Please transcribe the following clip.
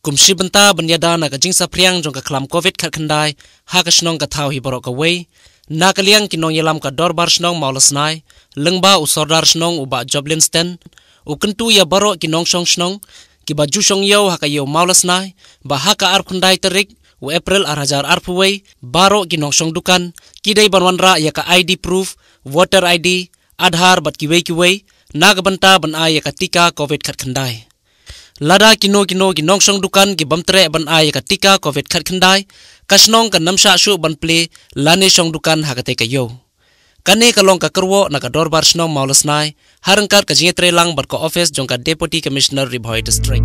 kumshi benta benyada na kajing sapriang jong ka klam covid khat khandai ha ka snong ka thau hi borok ka wei na ka liang kinong yelam ka dorbar snong maulasnai lengba usordar snong uba joblin sten ukentu ya borok kinong song snong ki baju song yo ha ka yo maulasnai ba ha ka ar khandai terik u april 2000 wei baro kinong song dukan kidai banwanra ya ka id proof voter id Aadhaar bat kiwei naga banta ban ay ka tika covid khat khandai lada kino ginong song dukan ki bamtre ban ay ka tika covid khat khandai kasnong kan namsha shu ban ple lane song dukan hakate ka yo kane kalong ka kerwo na ka dorbar snong maulasnai harangkat ka jingetre lang bat ko office jong ka deputy commissioner Ribhoi district